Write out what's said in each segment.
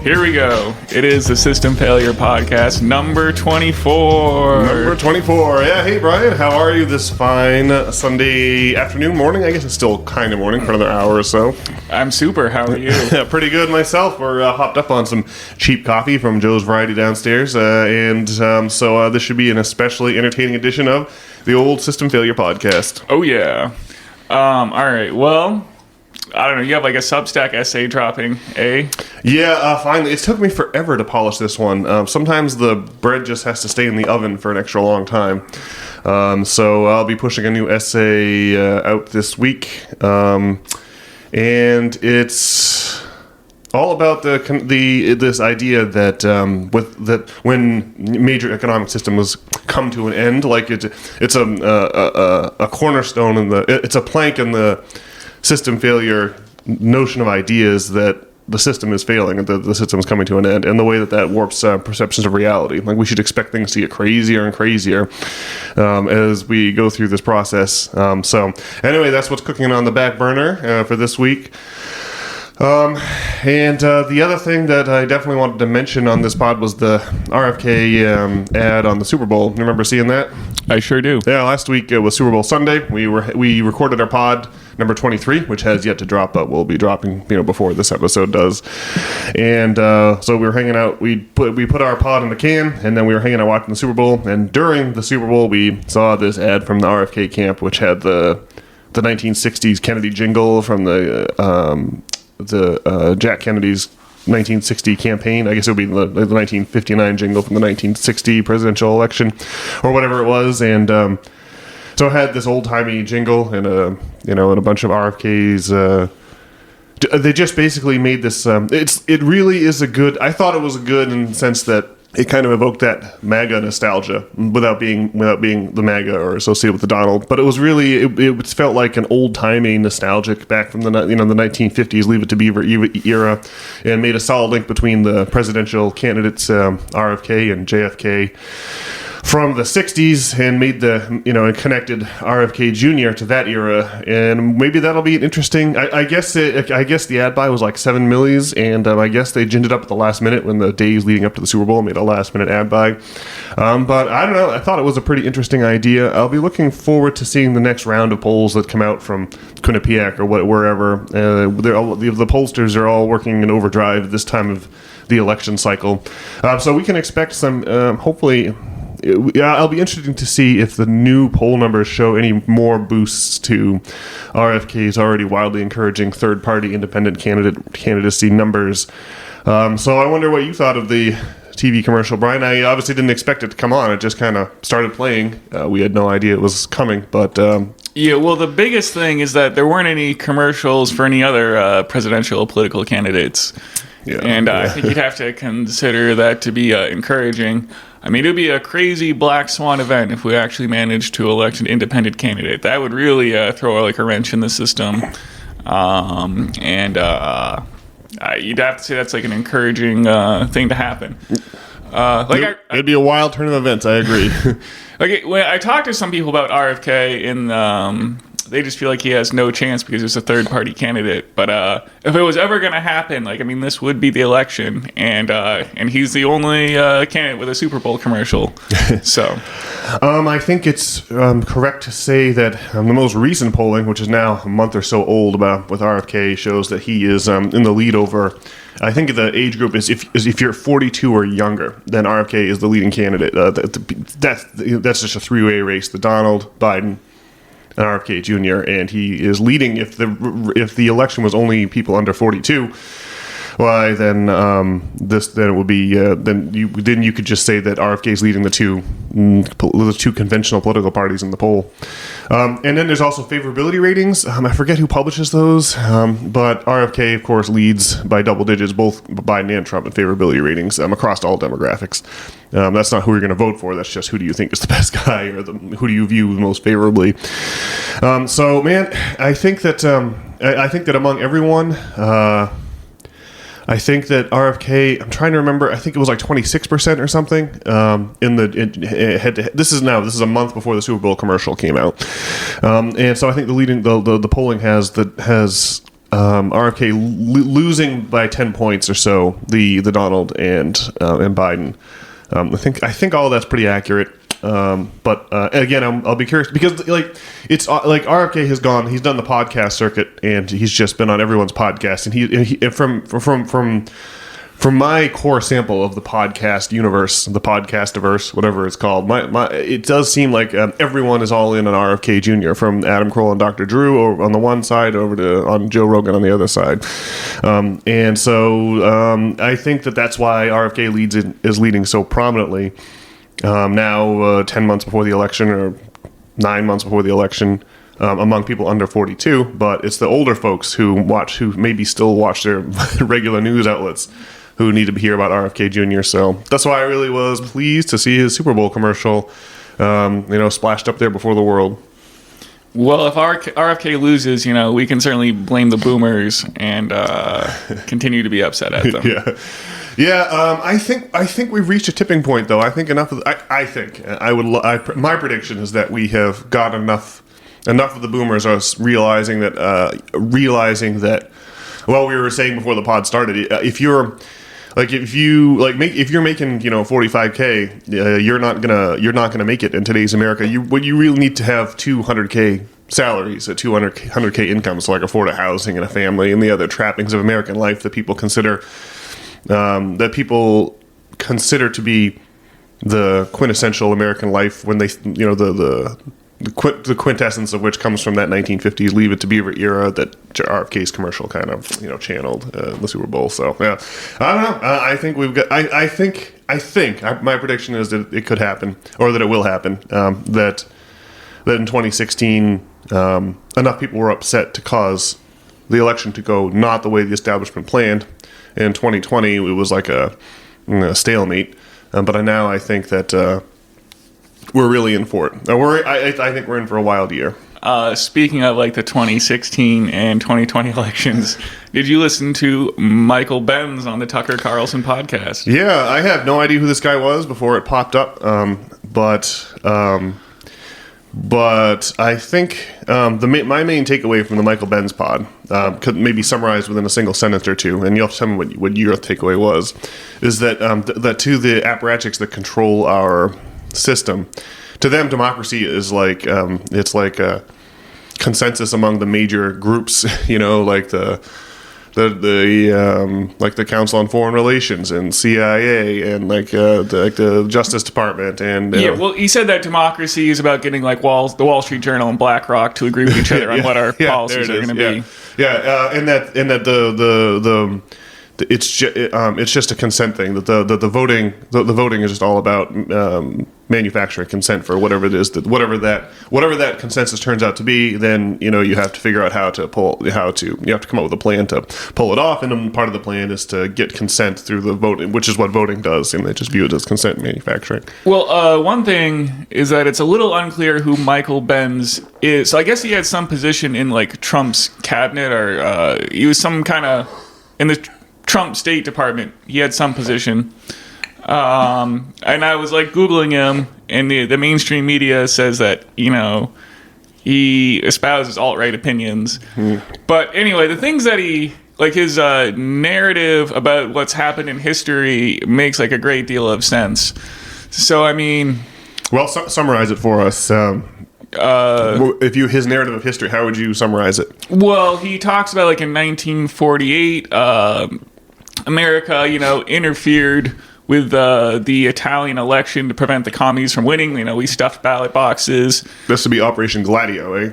Here we go. It is the System Failure Podcast, number 24. Number 24. Yeah, hey, Brian. How are you this fine Sunday afternoon, morning? I guess it's still kind of morning for another hour or so. I'm super. How are you? Pretty good myself. We're hopped up on some cheap coffee from Joe's Variety downstairs. So this should be an especially entertaining edition of the old System Failure Podcast. Oh, yeah. All right. Well, I don't know. You have like a Substack essay dropping, eh? Yeah, finally. It took me forever to polish this one. Sometimes the bread just has to stay in the oven for an extra long time. So I'll be pushing a new essay out this week. And it's all about this idea that when major economic systems come to an end, like it's a cornerstone in it's a plank in the system failure notion of ideas that the system is failing and the system is coming to an end, and the way that warps perceptions of reality. Like, we should expect things to get crazier and crazier as we go through this process. So anyway, that's what's cooking on the back burner for this week. And the other thing that I definitely wanted to mention on this pod was the RFK ad on the Super Bowl. You remember seeing that? I sure do. Yeah, last week it was Super Bowl Sunday. We recorded our pod number 23, which has yet to drop, but will be dropping before this episode does. And so we were hanging out. We put our pod in the can, and then we were hanging out watching the Super Bowl. And during the Super Bowl, we saw this ad from the RFK camp, which had the 1960s Kennedy jingle from the Jack Kennedy's 1960 campaign. I guess it would be the 1959 jingle from the 1960 presidential election, or whatever it was. And so it had this old-timey jingle and a bunch of RFKs. They just basically made this. It really is a good. I thought it was good in the sense that it kind of evoked that MAGA nostalgia without being the MAGA or associated with the Donald. But it was really, it felt like an old-timey nostalgic back from the 1950s, Leave It to Beaver era, and made a solid link between the presidential candidates, RFK and JFK, from the 60s, and made and connected RFK Jr. to that era. And maybe that'll be an interesting. I guess the ad buy was like 7 millis, and I guess they ginned it up at the last minute when the days leading up to the Super Bowl made a last minute ad buy. But I don't know. I thought it was a pretty interesting idea. I'll be looking forward to seeing the next round of polls that come out from Quinnipiac or wherever. The pollsters are all working in overdrive this time of the election cycle, so we can expect some hopefully. Yeah, I'll be interested to see if the new poll numbers show any more boosts to RFK's already wildly encouraging third-party independent candidacy numbers. So I wonder what you thought of the TV commercial, Brian. I obviously didn't expect it to come on. It just kind of started playing. We had no idea it was coming, but... Yeah, well, the biggest thing is that there weren't any commercials for any other presidential political candidates. Yeah, and I think you'd have to consider that to be encouraging. I mean, it would be a crazy black swan event if we actually managed to elect an independent candidate. That would really throw like a wrench in the system. You'd have to say that's like an encouraging thing to happen. It'd be a wild turn of events. I agree. When I talked to some people about RFK, and they just feel like he has no chance because he's a third-party candidate. But if it was ever going to happen, this would be the election, and he's the only candidate with a Super Bowl commercial. So, I think it's correct to say that the most recent polling, which is now a month or so old, with RFK, shows that he is in the lead over. I think the age group is if you're 42 or younger, then RFK is the leading candidate. That's just a three-way race: the Donald, Biden, and RFK Jr. And he is leading. If the election was only people under 42, why then it would be then you could just say that RFK is leading the two conventional political parties in the poll. And then there's also favorability ratings. I forget who publishes those, but RFK, of course, leads by double digits, both Biden and Trump in favorability ratings across all demographics. That's not who you're going to vote for. That's just who do you think is the best guy, or who do you view most favorably. So, man, I think that among everyone. I think that RFK, I'm trying to remember, I think it was like 26% or something this is a month before the Super Bowl commercial came out. And so I think the polling has RFK losing by 10 points or so the Donald and Biden. I think all of that's pretty accurate. But again, I'll be curious because it's like RFK has gone. He's done the podcast circuit, and he's just been on everyone's podcast. And he from my core sample of the podcast universe, the podcastiverse, whatever it's called, it does seem like everyone is all in on RFK Jr. from Adam Carolla and Dr. Drew on the one side over to on Joe Rogan on the other side, and so I think that's why RFK is leading so prominently now, 10 months before the election or 9 months before the election. Among people under 42, but it's the older folks who maybe still watch their regular news outlets who need to hear about RFK Jr. So that's why I really was pleased to see his Super Bowl commercial, splashed up there before the world. Well, if RFK loses, we can certainly blame the boomers and continue to be upset at them. Yeah. I think we've reached a tipping point, though. I think enough of my prediction is that we have got enough of the boomers are realizing that. Well, we were saying before the pod started, if you're making 45K, you're not gonna make it in today's America. What you really need to have 200K salaries, 200K income, so like afford a housing and a family and the other trappings of American life that people consider to be the quintessential American life when they the quintessence of which comes from that 1950s Leave It to Beaver era that RFK's commercial kind of channeled in the Super Bowl. So yeah, I don't know. I think we've got. I think my prediction is that it could happen, or that it will happen. That in 2016, enough people were upset to cause the election to go not the way the establishment planned. In 2020, it was like a stalemate. But now I think that. We're really in for it. I think we're in for a wild year. Speaking of the 2016 and 2020 elections, did you listen to Michael Benz on the Tucker Carlson podcast? Yeah, I have no idea who this guy was before it popped up. But I think my main takeaway from the Michael Benz pod could maybe summarize within a single sentence or two, and you'll have to tell me what your takeaway was, is that that to the apparatchiks that control our system, to them democracy is it's like a consensus among the major groups, like the Council on Foreign Relations and CIA and the Justice Department and well, he said that democracy is about getting the Wall Street Journal and BlackRock to agree with each other on what our policies are going to be. And that the it's just a consent thing. That the voting is just all about manufacturing consent for whatever it is whatever that consensus turns out to be. Then you have to figure out you have to come up with a plan to pull it off. And then part of the plan is to get consent through the voting, which is what voting does, and they just view it as consent manufacturing. Well, one thing is that it's a little unclear who Michael Benz is. So I guess he had some position in Trump's cabinet, or he was some kind of in the Trump State Department. He had some position. And I was Googling him, and the mainstream media says that, he espouses alt-right opinions. But anyway, the things that he, his narrative about what's happened in history makes a great deal of sense. So, I mean... Well, summarize it for us. His narrative of history, how would you summarize it? Well, he talks about in 1948, America, interfered with the Italian election to prevent the commies from winning. We stuffed ballot boxes. This would be Operation Gladio, eh?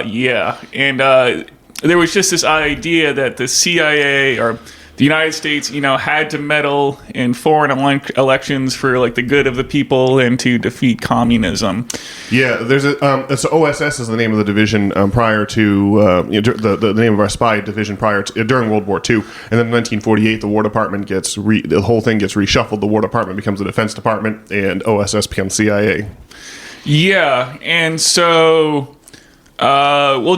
Yeah. And there was just this idea that the CIA or the United States, had to meddle in foreign elections for the good of the people and to defeat communism. Yeah, there's so OSS is the name of the division prior to the name of our spy division during World War II, and then in 1948 the War Department the whole thing gets reshuffled. The War Department becomes the Defense Department, and OSS becomes CIA. Yeah, and so.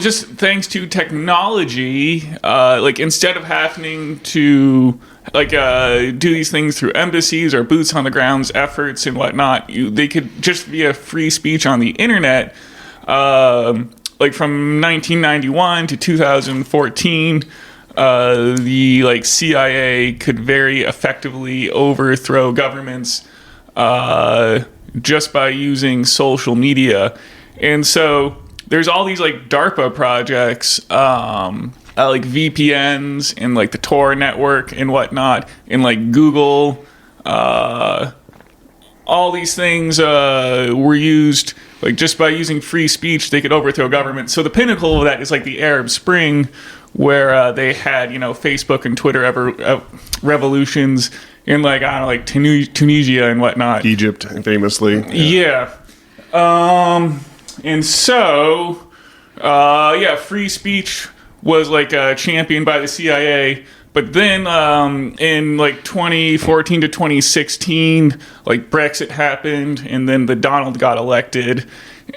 Just thanks to technology, instead of having to do these things through embassies or boots on the ground's efforts and whatnot, they could just via free speech on the internet like from 1991 to 2014, the like CIA could very effectively overthrow governments just by using social media. And so there's all these like DARPA projects, like VPNs and like the Tor network and whatnot, and like Google. All these things were used, like just by using free speech, they could overthrow government. So the pinnacle of that is like the Arab Spring, where they had, Facebook and Twitter revolutions in like, I don't know, like Tunisia and whatnot. Egypt, famously. Yeah. And so, free speech was like championed by the CIA. But then in like 2014 to 2016, like Brexit happened, and then the Donald got elected,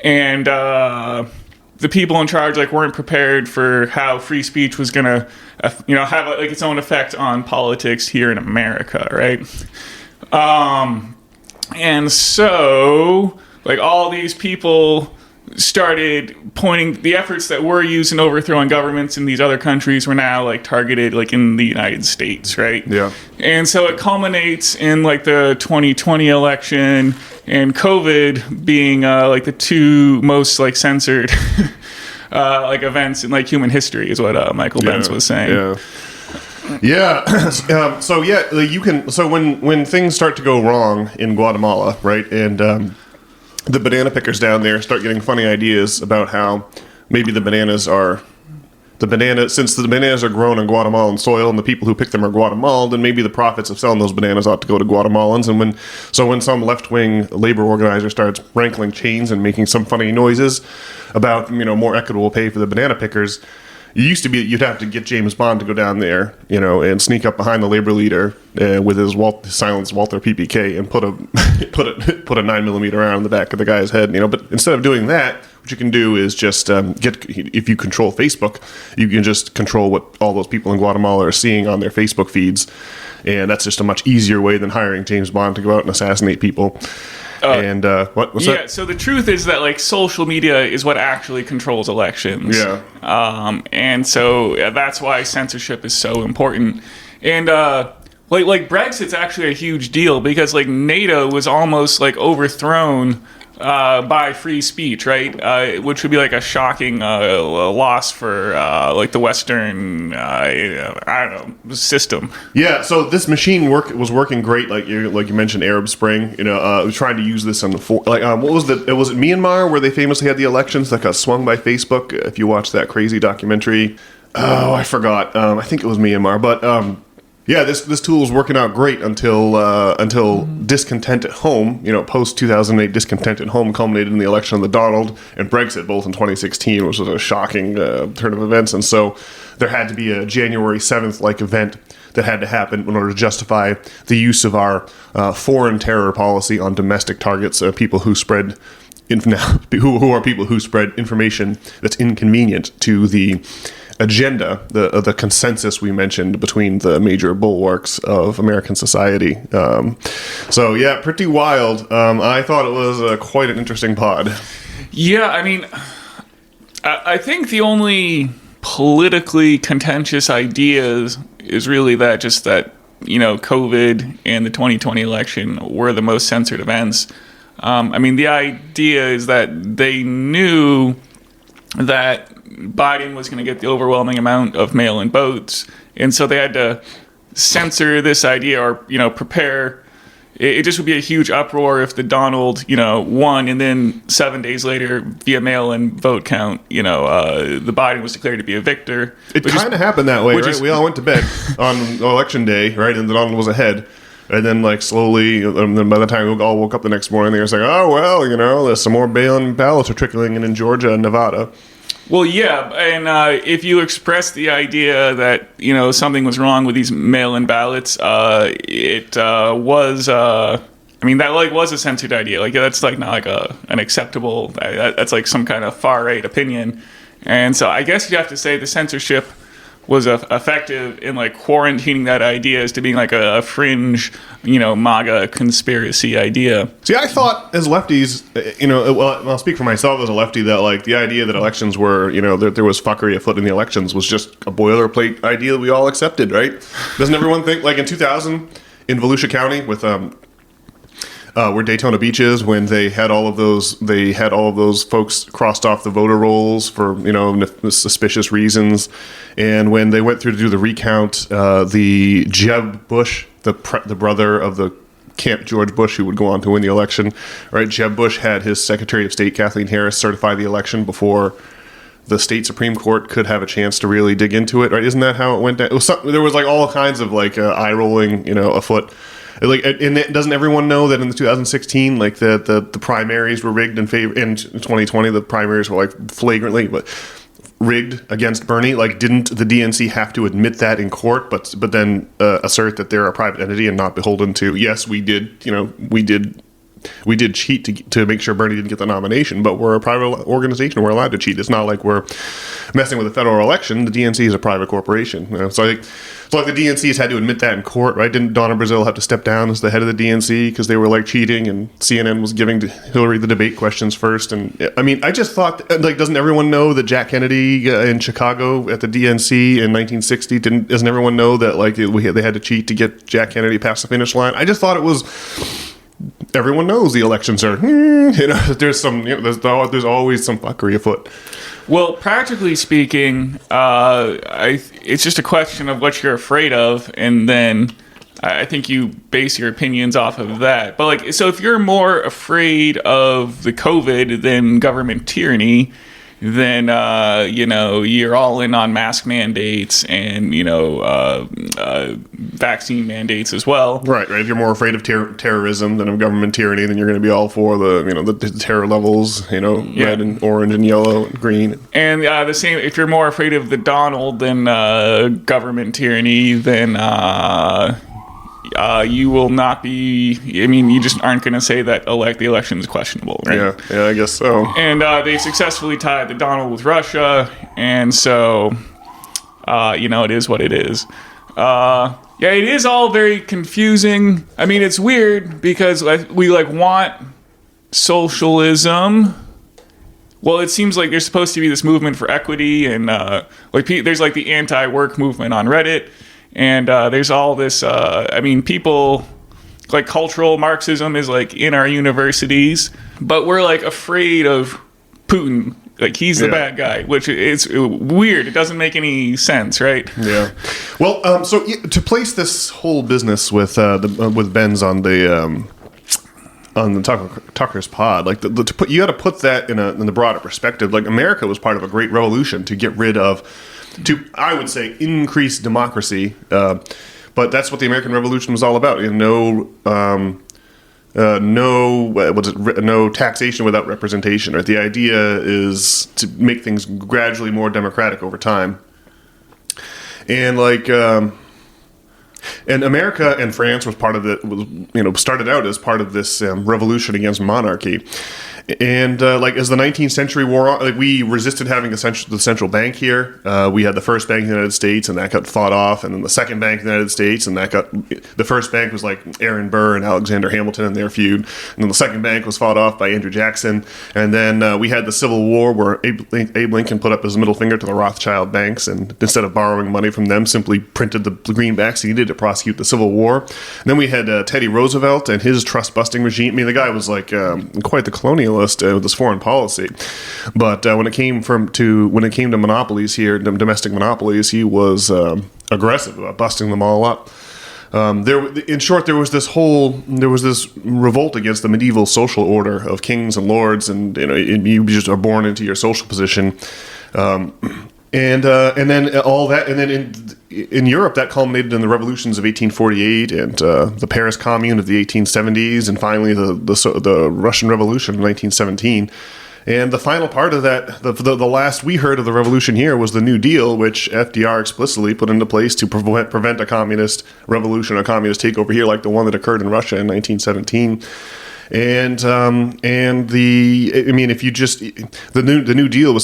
and the people in charge like weren't prepared for how free speech was gonna, have like its own effect on politics here in America, right? And so like all these people started pointing the efforts that were used in overthrowing governments in these other countries were now like targeted like in the United States, right? Yeah. And so it culminates in like the 2020 election and COVID being like the two most like censored like events in like human history is what Michael Benz was saying. Yeah. So you can. So when things start to go wrong in Guatemala, right, and the banana pickers down there start getting funny ideas about how maybe since the bananas are grown on Guatemalan soil and the people who pick them are Guatemalan, then maybe the profits of selling those bananas ought to go to Guatemalans. And when some left-wing labor organizer starts rankling chains and making some funny noises about more equitable pay for the banana pickers, it used to be that you'd have to get James Bond to go down there, and sneak up behind the labor leader with his silenced Walther PPK and put a 9mm round in the back of the guy's head, But instead of doing that, what you can do is just if you control Facebook, you can just control what all those people in Guatemala are seeing on their Facebook feeds, and that's just a much easier way than hiring James Bond to go out and assassinate people. What's that? So the truth is that like social media is what actually controls elections. Yeah. And so that's why censorship is so important. And like Brexit's actually a huge deal because like NATO was almost like overthrown by free speech, right? Which would be like a shocking loss for like the Western, system. Yeah. So this machine was working great, like you mentioned, Arab Spring. Trying to use this on what was it? Was it Myanmar where they famously had the elections that got swung by Facebook? If you watch that crazy documentary, I forgot. I think it was Myanmar, but. Yeah, this tool was working out great until discontent at home, post 2008 discontent at home culminated in the election of the Donald and Brexit, both in 2016, which was a shocking turn of events. And so there had to be a January 7th like event that had to happen in order to justify the use of our foreign terror policy on domestic targets, people who spread who are people who spread information that's inconvenient to the agenda, the consensus we mentioned between the major bulwarks of American society. Pretty wild. I thought it was quite an interesting pod. Yeah, I mean, I think the only politically contentious ideas is really that COVID and the 2020 election were the most censored events. The idea is that they knew that Biden was going to get the overwhelming amount of mail-in votes, and so they had to censor this idea or prepare. It just would be a huge uproar if the Donald won, and then 7 days later via mail-in vote count the Biden was declared to be a victor. It kind of happened that way, right? We all went to bed on election day, right, and the Donald was ahead. And then, slowly, then by the time we all woke up the next morning, they were saying, oh, well, there's some more mail-in ballots are trickling in Georgia and Nevada. Well, yeah, and if you express the idea that, something was wrong with these mail-in ballots, it was, that, was a censored idea. That's, not, an acceptable, that's, some kind of far-right opinion. And so I guess you have to say the censorship was effective in like quarantining that idea as to being like a fringe, MAGA conspiracy idea. See, I thought as lefties, well, I'll speak for myself as a lefty, that like the idea that elections were, that there was fuckery afoot in the elections was just a boilerplate idea that we all accepted, right? Doesn't everyone think, like in 2000 in Volusia County with where Daytona Beach is, when they had all of those folks crossed off the voter rolls for suspicious reasons, and when they went through to do the recount, the Jeb Bush, the brother of the Camp George Bush, who would go on to win the election, right? Jeb Bush had his Secretary of State Kathleen Harris certify the election before the state Supreme Court could have a chance to really dig into it, right? Isn't that how it went down? There was like all kinds of like eye rolling, afoot. Like, and doesn't everyone know that in the 2016, like the primaries were rigged in 2020, the primaries were like flagrantly rigged against Bernie? Like, didn't the DNC have to admit that in court, but then assert that they're a private entity and not beholden to? Yes, we did cheat to make sure Bernie didn't get the nomination, but we're a private organization. We're allowed to cheat. It's not like we're messing with a federal election. The DNC is a private corporation. So the DNC has had to admit that in court, right? Didn't Donna Brazile have to step down as the head of the DNC because they were like cheating, and CNN was giving Hillary the debate questions first? And I mean, I just thought, like, doesn't everyone know that Jack Kennedy in Chicago at the DNC in 1960 doesn't everyone know that like they had to cheat to get Jack Kennedy past the finish line? I just thought it was. Everyone knows the elections are, there's some, there's always some fuckery afoot. Well, practically speaking, it's just a question of what you're afraid of, and then I think you base your opinions off of that. But like, so if you're more afraid of the COVID than government tyranny, then you're all in on mask mandates and vaccine mandates as well. Right. If you're more afraid of terrorism than of government tyranny, then you're going to be all for the terror levels, red and orange and yellow and green. And the same, if you're more afraid of the Donald than government tyranny, then you will not be. I mean, you just aren't going to say that the election is questionable, right? Yeah, I guess so. And they successfully tied the Donald with Russia, and so it is what it is. It is all very confusing. I mean, it's weird because we want socialism. Well, it seems like there's supposed to be this movement for equity, and there's like the anti-work movement on Reddit. And there's all this, people, like cultural Marxism is like in our universities, but we're like afraid of Putin. Like he's the bad guy, which it's weird. It doesn't make any sense, right? Yeah. Well, so to place this whole business with Benz on the Tucker's pod, like you got to put that in the broader perspective. Like America was part of a great revolution to get rid of. I would say, increase democracy, but that's what the American Revolution was all about. No taxation without representation. Right? The idea is to make things gradually more democratic over time, and and America and France was part of it. Started out as part of this revolution against monarchy. And as the 19th century wore on, we resisted having the central bank here. We had the first bank in the United States, and that got fought off, and then the second bank in the United States, and the first bank was like Aaron Burr and Alexander Hamilton and their feud, and then the second bank was fought off by Andrew Jackson, and then we had the Civil War where Abe Lincoln put up his middle finger to the Rothschild banks, and instead of borrowing money from them, simply printed the greenbacks he needed to prosecute the Civil War. And then we had Teddy Roosevelt and his trust-busting regime. I mean, the guy was like quite the colonialist with his foreign policy, but when it came to monopolies here, domestic monopolies, he was aggressive about busting them all up. In short, there was this revolt against the medieval social order of kings and lords, and you just are born into your social position, and then all that, and then in Europe, that culminated in the revolutions of 1848 and the Paris Commune of the 1870s, and finally the Russian Revolution of 1917. And the final part of that, the last we heard of the revolution here, was the New Deal, which FDR explicitly put into place to prevent a communist revolution, a communist takeover here, like the one that occurred in Russia in 1917. And the New Deal was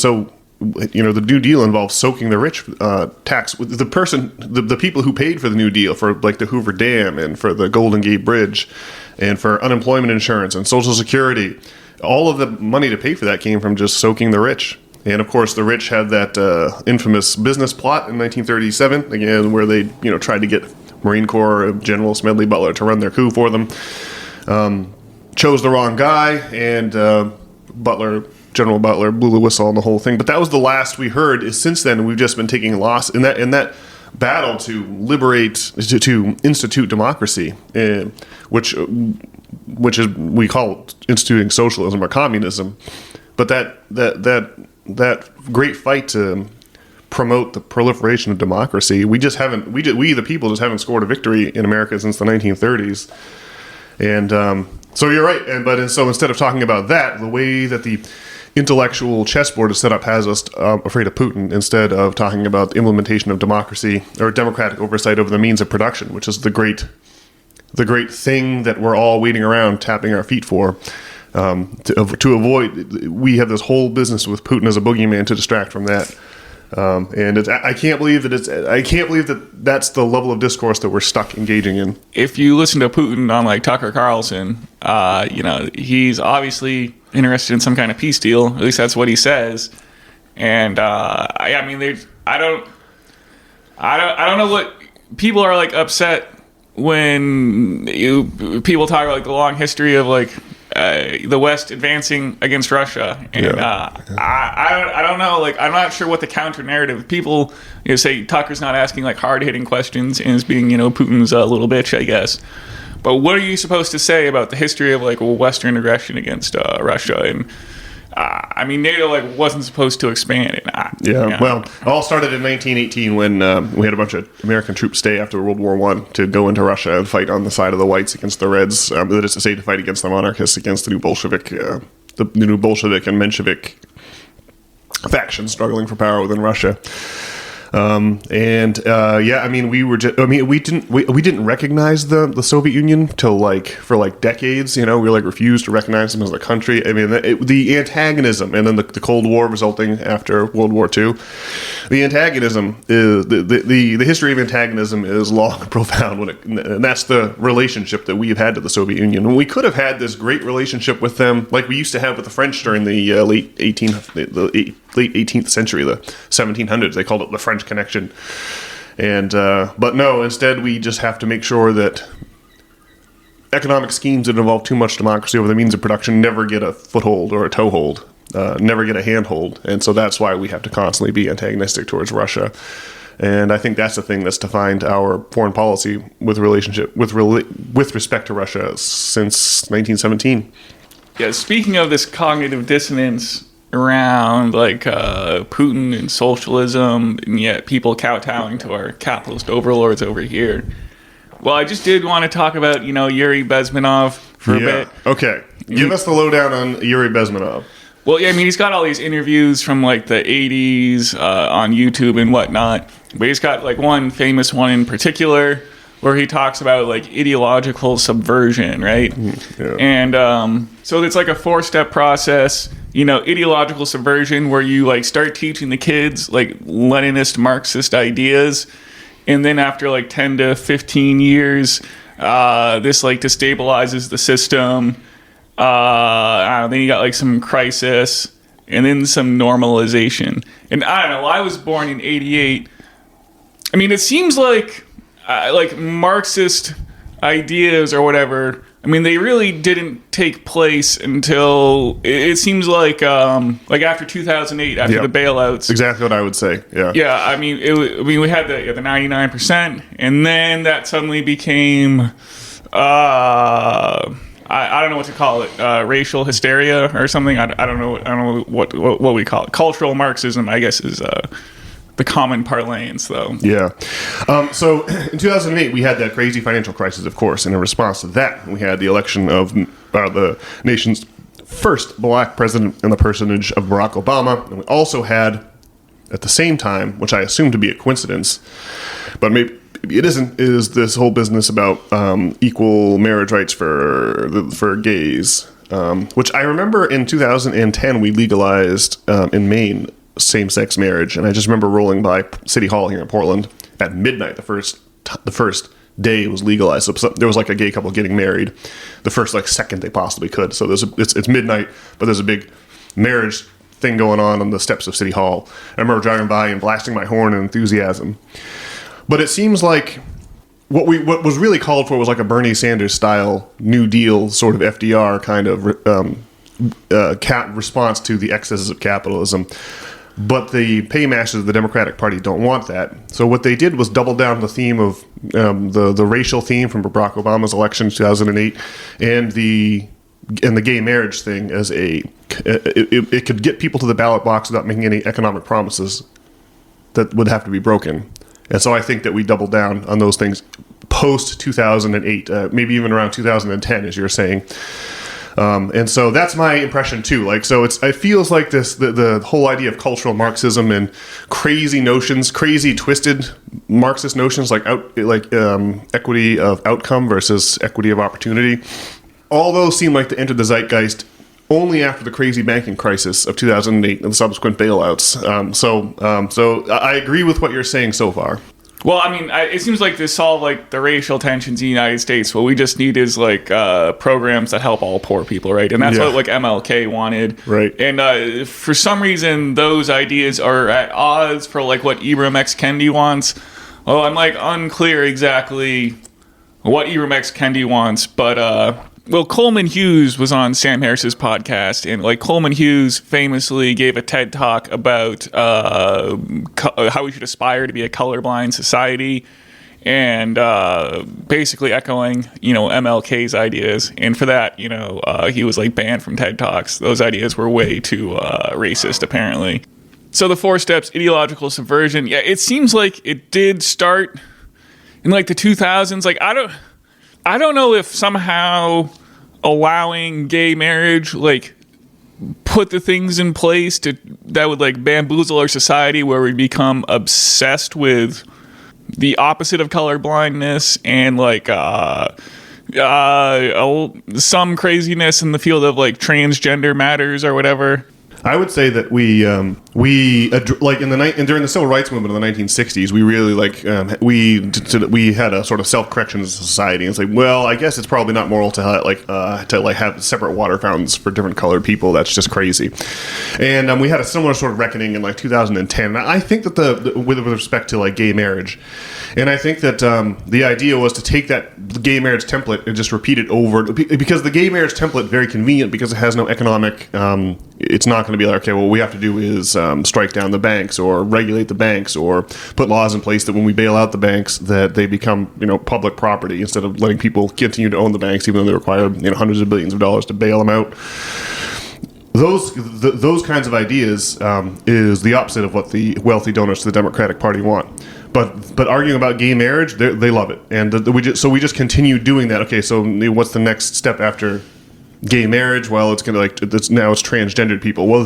the New Deal involved soaking the rich tax. The people who paid for the New Deal, for like the Hoover Dam and for the Golden Gate Bridge and for unemployment insurance and Social Security, all of the money to pay for that came from just soaking the rich. And of course, the rich had that infamous business plot in 1937, again, where they tried to get Marine Corps General Smedley Butler to run their coup for them. Chose the wrong guy, and General Butler blew the whistle on the whole thing. But that was the last we heard. Since then, we've just been taking loss in that battle to liberate, to institute democracy, which is, we call it instituting socialism or communism. But that great fight to promote the proliferation of democracy, we the people just haven't scored a victory in America since the 1930s. And so you're right. So instead of talking about that, the way that the intellectual chessboard is set up has us afraid of Putin, instead of talking about the implementation of democracy or democratic oversight over the means of production, which is the great thing that we're all waiting around tapping our feet for. To avoid, we have this whole business with Putin as a boogeyman to distract from that. And I can't believe that that's the level of discourse that we're stuck engaging in. If you listen to Putin on like Tucker Carlson, he's obviously interested in some kind of peace deal. At least that's what he says. And I don't know what people are like upset when people talk about like the long history of like the West advancing against Russia, and I don't know. Like, I'm not sure what the counter narrative. People say Tucker's not asking like hard hitting questions and is being Putin's a little bitch, I guess. But what are you supposed to say about the history of like Western aggression against Russia? And NATO like wasn't supposed to expand. Well, it all started in 1918 when we had a bunch of American troops stay after World War I to go into Russia and fight on the side of the whites against the Reds. That is to say, to fight against the monarchists, against the new Bolshevik and Menshevik factions struggling for power within Russia. We didn't recognize the Soviet Union till for decades. We refused to recognize them as a country. I mean, the antagonism, and then the Cold War resulting after World War II. The antagonism is the history of antagonism is long and profound. And that's the relationship that we've had to the Soviet Union. And we could have had this great relationship with them, like we used to have with the French during the late 18th century, the 1700s. They called it the French Connection. And but no, instead we just have to make sure that economic schemes that involve too much democracy over the means of production never get a foothold or a toehold, never get a handhold. And so that's why we have to constantly be antagonistic towards Russia. And I think that's the thing that's defined our foreign policy with respect to Russia since 1917. Yeah, speaking of this cognitive dissonance around Putin and socialism, and yet people kowtowing to our capitalist overlords over here. Well, I just did want to talk about Yuri Bezmenov for a bit. Okay, give us the lowdown on Yuri Bezmenov. Well, yeah, I mean, he's got all these interviews from the 80s on YouTube and whatnot, but he's got one famous one in particular where he talks about ideological subversion, right? Yeah. And so it's a 4-step process. Ideological subversion, where you start teaching the kids Leninist Marxist ideas, and then after 10 to 15 years, this destabilizes the system. Then you got some crisis, and then some normalization. And I don't know. I was born in '88. I mean, it seems like Marxist ideas or whatever. I mean, they really didn't take place until it seems after 2008, after the bailouts. Exactly what I would say. Yeah. Yeah. I mean, we had the 99%, and then that suddenly became I don't know what to call it, racial hysteria or something. I don't know what we call it. Cultural Marxism, I guess, is the common parlance, though. Yeah. So in 2008, we had that crazy financial crisis, of course. And in response to that, we had the election of the nation's first black president in the personage of Barack Obama. And we also had, at the same time, which I assume to be a coincidence, but maybe it isn't, is this whole business about equal marriage rights for gays, which I remember in 2010 we legalized in Maine same-sex marriage. And I just remember rolling by City Hall here in Portland at midnight, the first day it was legalized. So there was like a gay couple getting married the first like second they possibly could. So it's midnight, but there's a big marriage thing going on the steps of City Hall. I remember driving by and blasting my horn in enthusiasm. But it seems like what was really called for was like a Bernie Sanders style New Deal sort of FDR kind of response to the excesses of capitalism. But the paymasters of the Democratic Party don't want that. So what they did was double down the theme of the racial theme from Barack Obama's election in 2008 and the gay marriage thing as it could get people to the ballot box without making any economic promises that would have to be broken. And so I think that we doubled down on those things post 2008, maybe even around 2010, as you're saying. And so that's my impression too. Like, so it feels like the whole idea of cultural Marxism and crazy notions, crazy twisted Marxist notions like equity of outcome versus equity of opportunity. All those seem like to enter the zeitgeist only after the crazy banking crisis of 2008 and the subsequent bailouts. So I agree with what you're saying so far. Well, I mean, it seems like to solve like the racial tensions in the United States, what we just need is like programs that help all poor people, right? And that's what like MLK wanted, right? And for some reason, those ideas are at odds for like what Ibram X. Kendi wants. Oh, I'm like unclear exactly what Ibram X. Kendi wants, but well, Coleman Hughes was on Sam Harris's podcast, and like Coleman Hughes famously gave a TED talk about how we should aspire to be a colorblind society, and basically echoing, MLK's ideas. And for that, he was like banned from TED Talks. Those ideas were way too racist, apparently. So the 4 steps, ideological subversion. Yeah, it seems like it did start in like the 2000s. Like I don't know if somehow allowing gay marriage like put the things in place that would like bamboozle our society, where we become obsessed with the opposite of colorblindness and like some craziness in the field of like transgender matters or whatever. I would say that we like during the civil rights movement in the 1960s, we really we had a sort of self-correction as a society. And it's like, well, I guess it's probably not moral to have separate water fountains for different colored people. That's just crazy. And we had a similar sort of reckoning in like 2010. And I think that with respect to like gay marriage, and I think that the idea was to take that gay marriage template and just repeat it over, because the gay marriage template is very convenient because it has no economic. It's not going to be like, okay, well, what we have to do is strike down the banks or regulate the banks or put laws in place that when we bail out the banks that they become, public property instead of letting people continue to own the banks even though they require, hundreds of billions of dollars to bail them out. Those kinds of ideas is the opposite of what the wealthy donors to the Democratic Party want. But arguing about gay marriage, they love it, and we just continue doing that. Okay, so what's the next step after gay marriage? Well, it's gonna now it's transgendered people. Well,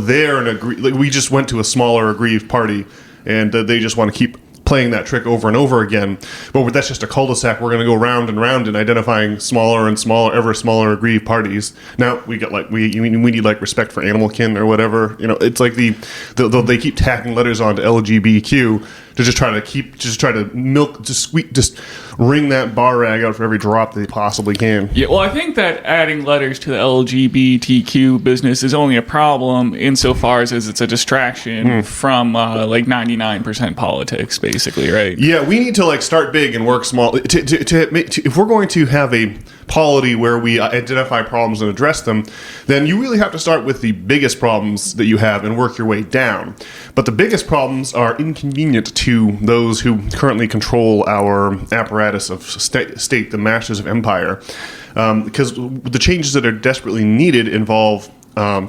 we just went to a smaller aggrieved party, and they just want to keep playing that trick over and over again. But that's just a cul-de-sac. We're going to go round and round in identifying smaller and smaller, ever smaller aggrieved parties. Now we got we need like respect for animal kin or whatever. It's like they keep tacking letters onto LGBTQ to just try to milk, just wring that bar rag out for every drop they possibly can. Yeah, well, I think that adding letters to the LGBTQ business is only a problem insofar as it's a distraction from 99% politics, basically, right? Yeah, we need to start big and work small. If we're going to have a polity where we identify problems and address them, then you really have to start with the biggest problems that you have and work your way down. But the biggest problems are inconvenient to those who currently control our apparatus of state, the masters of empire, because the changes that are desperately needed involve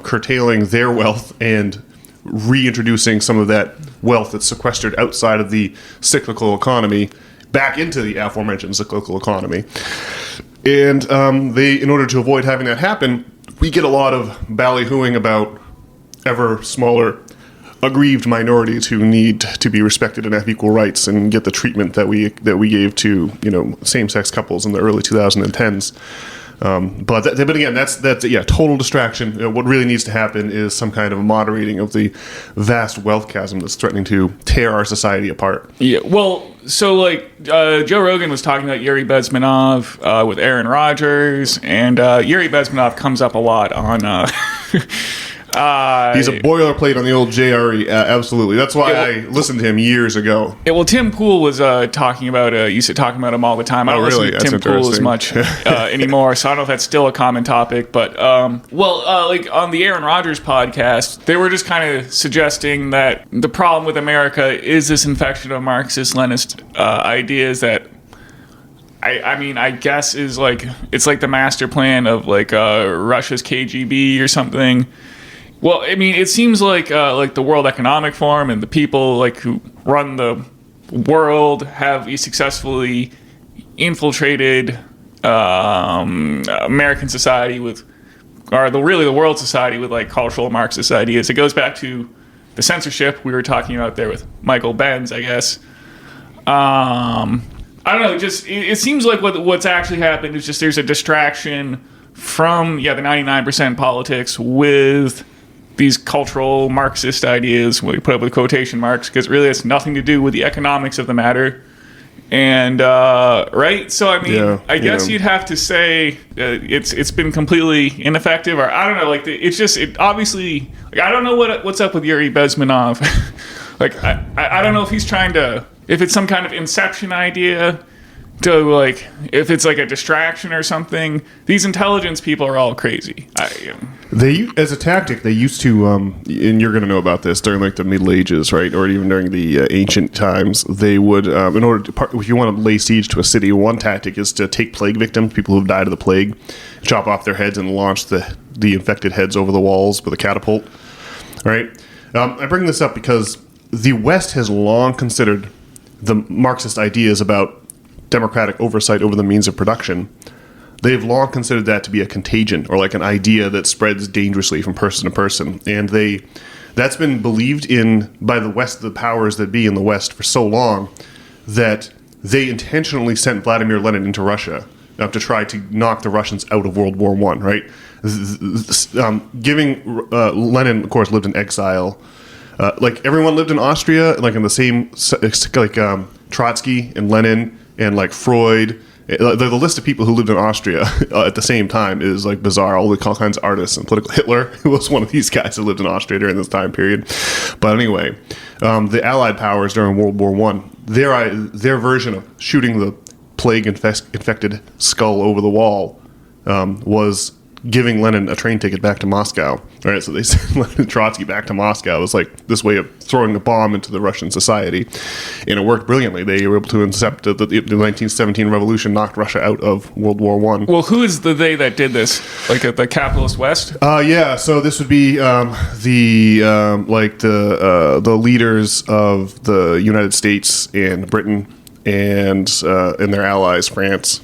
curtailing their wealth and reintroducing some of that wealth that's sequestered outside of the cyclical economy back into the aforementioned cyclical economy. And in order to avoid having that happen, we get a lot of ballyhooing about ever smaller aggrieved minorities who need to be respected and have equal rights and get the treatment that we gave to same-sex couples in the early 2010s. But again, that's total distraction. What really needs to happen is some kind of moderating of the vast wealth chasm that's threatening to tear our society apart. Yeah, well, so like Joe Rogan was talking about Yuri Bezmenov with Aaron Rodgers, and Yuri Bezmenov comes up a lot on. He's a boilerplate on the old JRE, absolutely. That's why I listened to him years ago. Yeah, well, Tim Pool was talking about used to talk about him all the time. I don't listen to Tim Pool as much anymore, so I don't know if that's still a common topic. But like on the Aaron Rodgers podcast, they were just kind of suggesting that the problem with America is this infection of Marxist-Leninist ideas that. I mean, I guess is like it's like the master plan of like Russia's KGB or something. Well, I mean, it seems like the World Economic Forum and the people like who run the world have successfully infiltrated American society with, or the world society with like cultural Marxist ideas. It goes back to the censorship we were talking about there with Michael Benz, I guess. I don't know. Just it seems like what's actually happened is just there's a distraction from the 99% politics with these cultural Marxist ideas, we put up with quotation marks, because really it's nothing to do with the economics of the matter. And right, so I mean, I guess you'd have to say it's been completely ineffective, or I don't know. Like it obviously. Like, I don't know what's up with Yuri Bezmenov. Like I don't know if he's trying to, if it's some kind of inception idea to like, if it's like a distraction or something. These intelligence people are all crazy. They, as a tactic, they used to, and you're going to know about this, during like the Middle Ages, right, or even during the ancient times, they would, in order to, if you want to lay siege to a city, one tactic is to take plague victims, people who've died of the plague, chop off their heads and launch the infected heads over the walls with a catapult, right? I bring this up because the West has long considered the Marxist ideas about democratic oversight over the means of production. They've long considered that to be a contagion, or like an idea that spreads dangerously from person to person. And that's been believed in by the West, the powers that be in the West, for so long that they intentionally sent Vladimir Lenin into Russia to try to knock the Russians out of World War I, right? Lenin, of course, lived in exile. Like everyone lived in Austria, like in the same, like Trotsky and Lenin and like Freud. The list of people who lived in Austria at the same time is like bizarre. All kinds of artists and political. Hitler, who was one of these guys who lived in Austria during this time period. But anyway, the Allied powers during World War I, their version of shooting the plague-infected skull over the wall was giving Lenin a train ticket back to Moscow. All right, so they sent Lenin and Trotsky back to Moscow. It was like this way of throwing a bomb into the Russian society, and it worked brilliantly. They were able to intercept the 1917 revolution, knocked Russia out of World War I. Well, who is the they that did this? Like the capitalist West? Yeah. So this would be the leaders of the United States and Britain and their allies, France.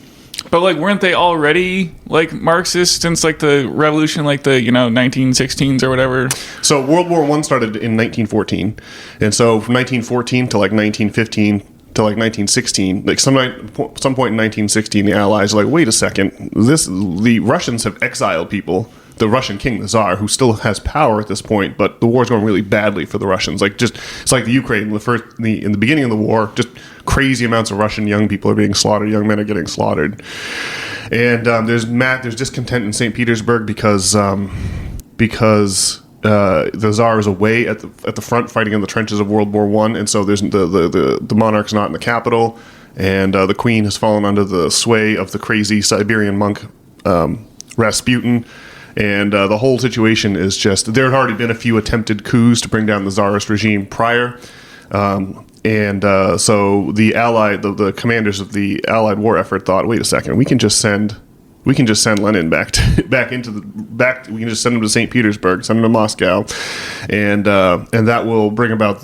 But like, weren't they already like Marxist since like the revolution, like the 1916s or whatever? So World War I started in 1914, and so from 1914 to like 1915 to like 1916, like some point in 1916, the Allies are like, wait a second, the Russians have exiled people. The Russian king, the Tsar, who still has power at this point, but the war's going really badly for the Russians. Like it's like the Ukraine. In the beginning of the war, just crazy amounts of Russian young people are being slaughtered. Young men are getting slaughtered, and there's discontent in St. Petersburg because the Tsar is away at the front fighting in the trenches of World War I, and so there's the monarch's not in the capital, and the Queen has fallen under the sway of the crazy Siberian monk Rasputin. And the whole situation is just, there had already been a few attempted coups to bring down the Tsarist regime prior. So the commanders of the Allied war effort thought, wait a second, we can just send Lenin we can just send him to St. Petersburg, send him to Moscow, and that will bring down,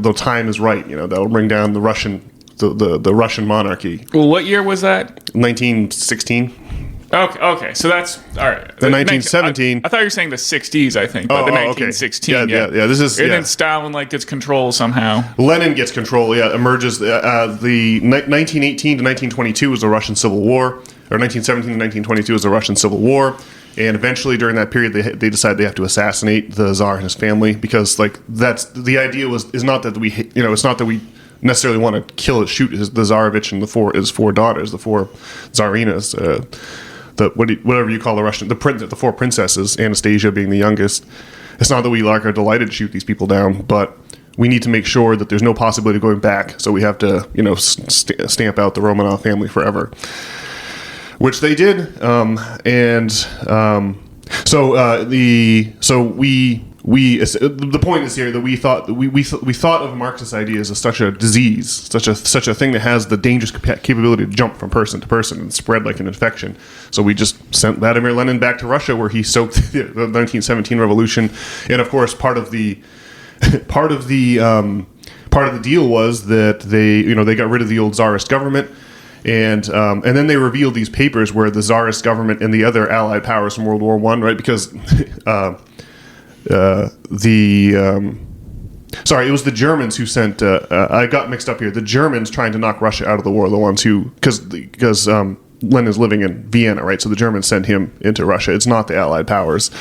the time is right, that will bring down the Russian monarchy. Well, what year was that? 1916. Okay, so that's all right. The 1917. I thought you were saying the 60s. I think, but the 1916. Okay. Yeah. This is. And then Stalin gets control somehow. Lenin gets control. Yeah, emerges. The 1918 to 1922 was the Russian Civil War. or 1917 to 1922 was the Russian Civil War. And eventually, during that period, they decide they have to assassinate the Tsar and his family because, like, that's the idea is not that it's not that we necessarily want to shoot the Tsarevich and his four daughters, the four Tsarinas, whatever you call the four princesses, Anastasia being the youngest. It's not that we are delighted to shoot these people down, but we need to make sure that there's no possibility of going back. So we have to, stamp out the Romanov family forever. Which they did, the point is here that we thought of Marxist ideas as such a disease, such a thing that has the dangerous capability to jump from person to person and spread like an infection. So we just sent Vladimir Lenin back to Russia, where he soaked the 1917 revolution, and of course part of the deal was that they got rid of the old Tsarist government. And then they revealed these papers where the Tsarist government and the other Allied powers from World War I, right? Because it was the Germans who sent. I got mixed up here. The Germans trying to knock Russia out of the war, the ones who because Lenin's living in Vienna, right? So the Germans sent him into Russia. It's not the Allied powers.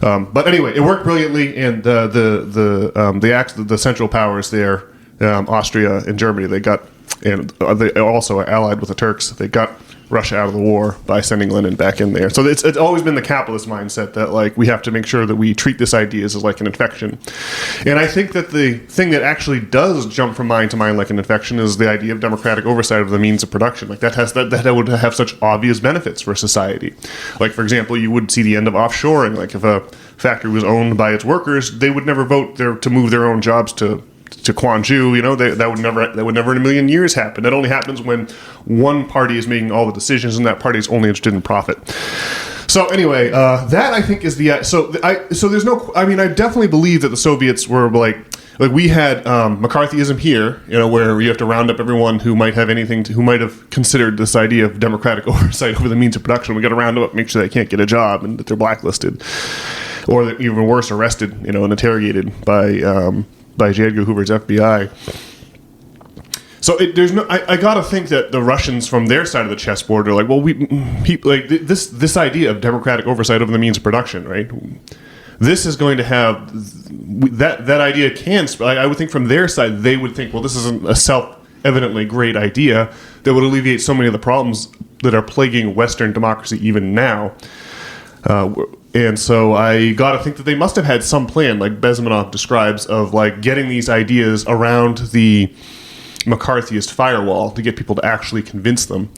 But anyway, it worked brilliantly, and the Central Powers there, Austria and Germany, they also are allied with the Turks. They got Russia out of the war by sending Lenin back in there. So it's always been the capitalist mindset that, like, we have to make sure that we treat this idea as like an infection. And I think that the thing that actually does jump from mind to mind like an infection is the idea of democratic oversight of the means of production. Like that would have such obvious benefits for society. Like, for example, you would see the end of offshoring. Like, if a factory was owned by its workers, they would never vote to move their own jobs to Gwangju, that would never in a million years happen. That only happens when one party is making all the decisions, and that party is only interested in profit. So anyway, that I think is there's no. I mean, I definitely believe that the Soviets were like we had McCarthyism here, where you have to round up everyone who might have considered this idea of democratic oversight over the means of production. We got to round them up, make sure they can't get a job and that they're blacklisted, or that even worse, arrested, and interrogated by J. Edgar Hoover's FBI. So I gotta think that the Russians from their side of the chessboard are like, well, this idea of democratic oversight over the means of production, right? This is going to have that idea I would think from their side they would think, well, this isn't a self-evidently great idea that would alleviate so many of the problems that are plaguing Western democracy even now. And so I got to think that they must have had some plan, like Bezmenov describes, of like getting these ideas around the McCarthyist firewall to get people to actually convince them.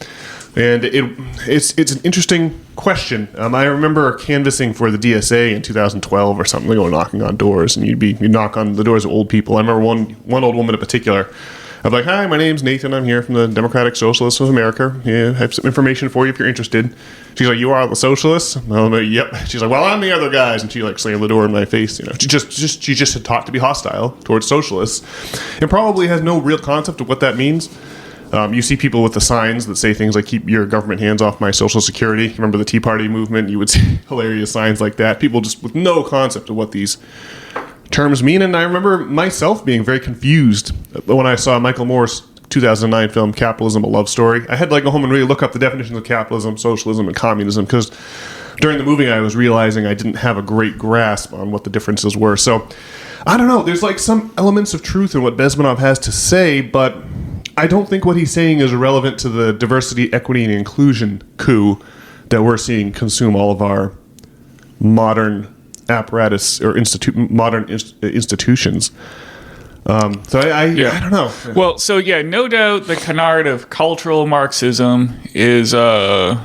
And it's an interesting question. I remember canvassing for the DSA in 2012 or something, going knocking on doors, and you'd knock on the doors of old people. I remember one old woman in particular. I'm like, hi, my name's Nathan. I'm here from the Democratic Socialists of America. Yeah, I have some information for you if you're interested. She's like, you are the socialists? I'm like, yep. She's like, well, I'm the other guys. And she like slammed the door in my face. She just had taught to be hostile towards socialists, and probably has no real concept of what that means. You see people with the signs that say things like, keep your government hands off my Social Security. Remember the Tea Party movement? You would see hilarious signs like that. People just with no concept of what these terms mean. And I remember myself being very confused when I saw Michael Moore's 2009 film Capitalism, A Love Story. I had to go home and really look up the definitions of capitalism, socialism, and communism, because during the movie I was realizing I didn't have a great grasp on what the differences were. So I don't know, there's some elements of truth in what Bezmenov has to say, but I don't think what he's saying is relevant to the diversity, equity, and inclusion coup that we're seeing consume all of our modern apparatus or modern institutions. So I don't know. Well, so yeah, no doubt the canard of cultural Marxism is a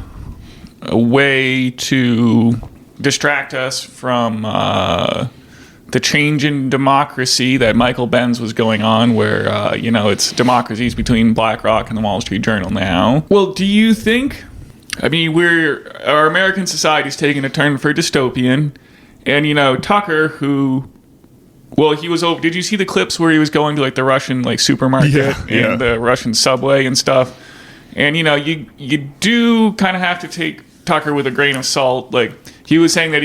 way to distract us from the change in democracy that Michael Benz was going on, where it's democracies between BlackRock and the Wall Street Journal now. Well, do you think? I mean, our American society's taking a turn for dystopian. And, Tucker, who, well, he was over, did you see the clips where he was going to, the Russian, supermarket and the Russian subway and stuff? And, you do kind of have to take Tucker with a grain of salt. He was saying that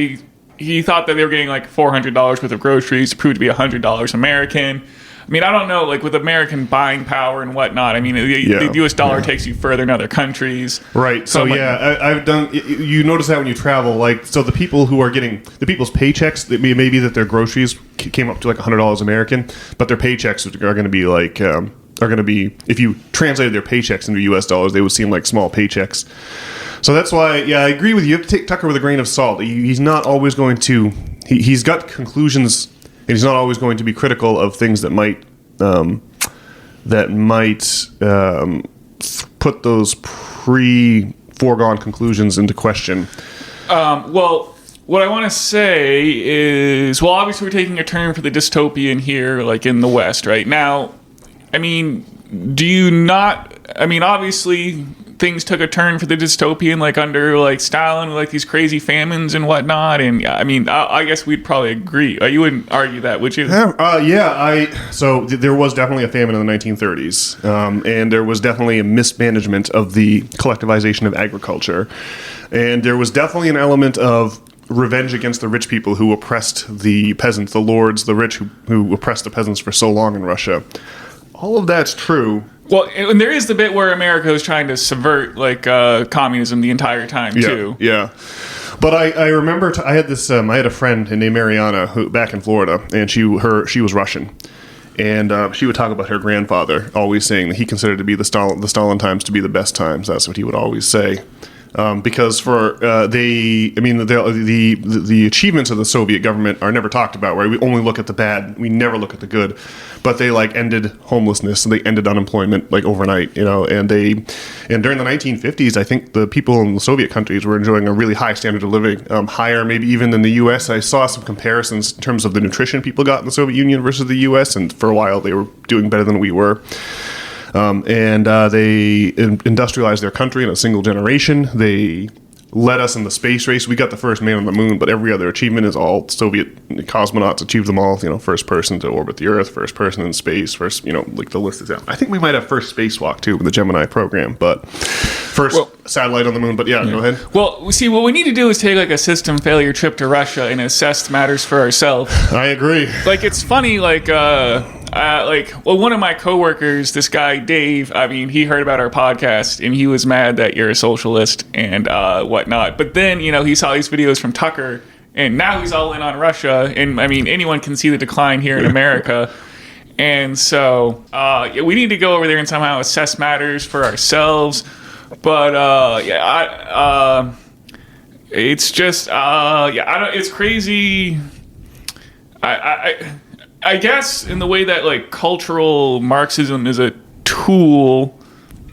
he thought that they were getting, $400 worth of groceries, proved to be $100 American. I mean, I don't know, like with American buying power and whatnot. I mean, the U.S. dollar takes you further in other countries. Right. So I've done. You notice that when you travel, like, so the people who are getting the people's paychecks, maybe that their groceries came up to like $100 American, but their paychecks are going to be like. Are going to be, if you translated their paychecks into U.S. dollars, they would seem like small paychecks. So that's why, I agree with you. You have to take Tucker with a grain of salt. He's not always going to. He's got conclusions, and he's not always going to be critical of things that might put those foregone conclusions into question. Well, what I want to say is, well, obviously we're taking a turn for the dystopian here, like in the West right now. I mean, do you not? I mean, obviously things took a turn for the dystopian, like under like Stalin, like these crazy famines and whatnot. And I mean, I guess we'd probably agree. You wouldn't argue that, would you? So there was definitely a famine in the 1930s, and there was definitely a mismanagement of the collectivization of agriculture, and there was definitely an element of revenge against the rich people who oppressed the peasants, the lords, the rich who oppressed the peasants for so long in Russia. All of that's true. Well, and there is the bit where America was trying to subvert like communism the entire time too. Yeah. But I remember I had this. I had a friend named Mariana who back in Florida, and she was Russian, and she would talk about her grandfather always saying that he considered to be the Stalin times to be the best times. That's what he would always say. Because the achievements of the Soviet government are never talked about, right? We only look at the bad, we never look at the good. But they like ended homelessness and they ended unemployment like overnight, and during the 1950s, I think the people in the Soviet countries were enjoying a really high standard of living, higher maybe even than the U.S. I saw some comparisons in terms of the nutrition people got in the Soviet Union versus the U.S., and for a while they were doing better than we were. They industrialized their country in a single generation. They led us in the space race. We got the first man on the moon, but every other achievement is all Soviet cosmonauts achieved them all. First person to orbit the Earth, first person in space, like the list is out. I think we might have first spacewalk too with the Gemini program, but first satellite on the moon. But go ahead. Well, see, what we need to do is take like a system failure trip to Russia and assess matters for ourselves. I agree. Like, it's funny, one of my coworkers, this guy Dave, I mean, he heard about our podcast and he was mad that you're a socialist and whatnot. But then, he saw these videos from Tucker, and now he's all in on Russia. And I mean, anyone can see the decline here in America. And so we need to go over there and somehow assess matters for ourselves. But it's just it's crazy. I guess in the way that like cultural Marxism is a tool,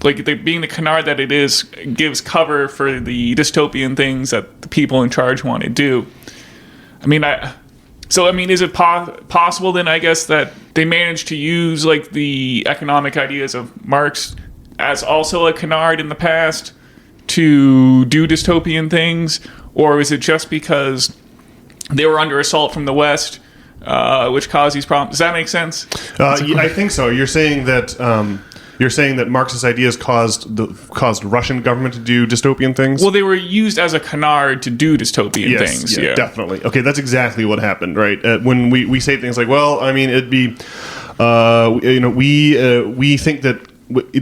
like being the canard that it is, gives cover for the dystopian things that the people in charge want to do. I mean, is it possible then, I guess, that they managed to use like the economic ideas of Marx as also a canard in the past to do dystopian things? Or is it just because they were under assault from the West, which caused these problems? Does that make sense? I think so. You're saying that Marxist ideas caused Russian government to do dystopian things? Well, they were used as a canard to do dystopian things. Yeah, definitely. Okay, that's exactly what happened, right? When we say things like, well, I mean, it'd be, we think that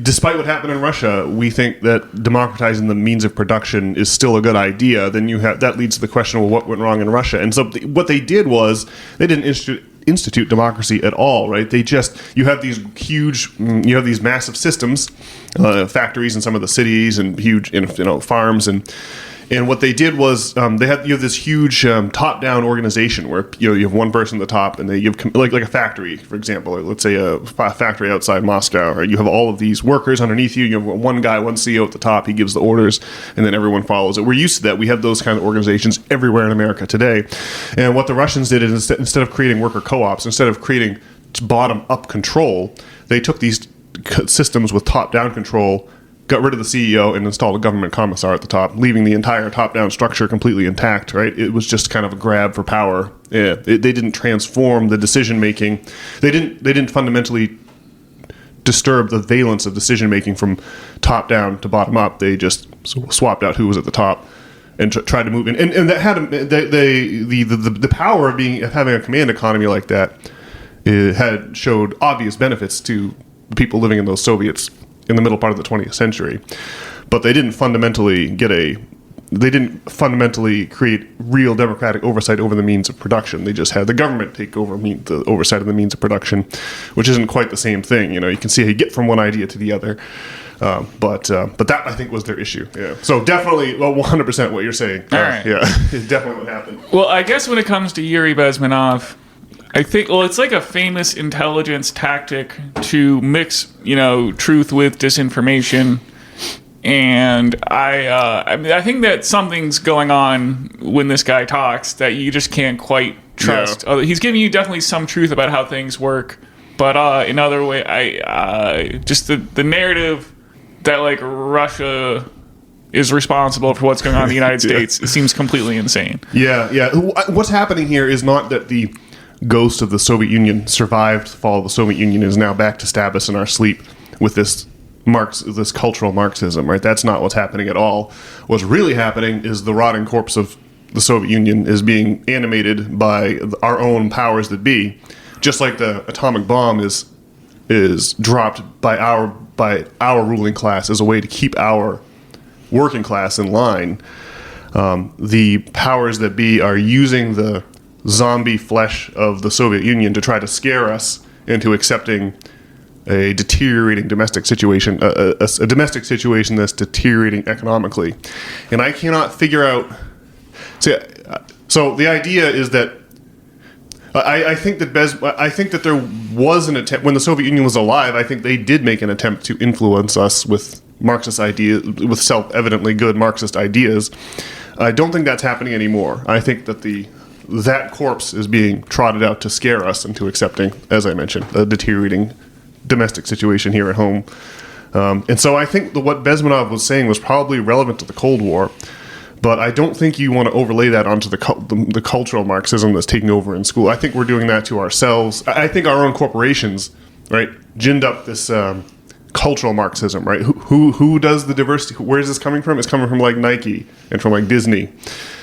despite what happened in Russia, we think that democratizing the means of production is still a good idea. Then that leads to the question, well, what went wrong in Russia? And so what they did was they didn't institute democracy at all, right? You have these massive systems, factories in some of the cities and huge, farms, and what they did was you have this huge top-down organization where you have one person at the top, and you have like a factory, for example, or let's say a factory outside Moscow, right? You have all of these workers underneath you. You have one guy, one CEO at the top. He gives the orders, and then everyone follows it. We're used to that. We have those kind of organizations everywhere in America today. And what the Russians did is instead of creating worker co-ops, instead of creating bottom-up control, they took these systems with top-down control, got rid of the CEO, and installed a government commissar at the top, leaving the entire top-down structure completely intact, right? It was just kind of a grab for power. Yeah, they didn't transform the decision-making. They didn't fundamentally disturb the valence of decision-making from top-down to bottom-up. They just swapped out who was at the top and tried to move in. And that had the power of having a command economy like that had showed obvious benefits to people living in those Soviets in the middle part of the 20th century, but they didn't fundamentally create real democratic oversight over the means of production. They just had the government take over the oversight of the means of production, which isn't quite the same thing. You can see how you get from one idea to the other. But that, I think, was their issue. Yeah. So definitely, 100% what you're saying. All right. Yeah, it's definitely what happened. Well, I guess when it comes to Yuri Bezmenov, I think, it's like a famous intelligence tactic to mix, truth with disinformation. And I think that something's going on when this guy talks that you just can't quite trust. Yeah. He's giving you definitely some truth about how things work, but in other way, just the narrative that like Russia is responsible for what's going on in the United States, it seems completely insane. Yeah. What's happening here is not that the ghost of the Soviet Union survived the fall of the Soviet Union and is now back to stab us in our sleep with this cultural Marxism, right? That's not what's happening at all. What's really happening is the rotting corpse of the Soviet Union is being animated by our own powers that be, just like the atomic bomb is dropped by our ruling class as a way to keep our working class in line. The powers that be are using the zombie flesh of the Soviet Union to try to scare us into accepting a deteriorating domestic situation, a domestic situation that's deteriorating economically. And I cannot figure out... So the idea is that I think that there was an attempt, when the Soviet Union was alive, I think they did make an attempt to influence us with Marxist ideas, with self-evidently good Marxist ideas. I don't think that's happening anymore. I think that that corpse is being trotted out to scare us into accepting, as I mentioned, a deteriorating domestic situation here at home. And so I think what Bezmenov was saying was probably relevant to the Cold War, but I don't think you want to overlay that onto the cultural Marxism that's taking over in school. I think we're doing that to ourselves. I think our own corporations, right, ginned up this cultural Marxism, right? Who does the diversity? Where is this coming from? It's coming from like Nike and from like Disney.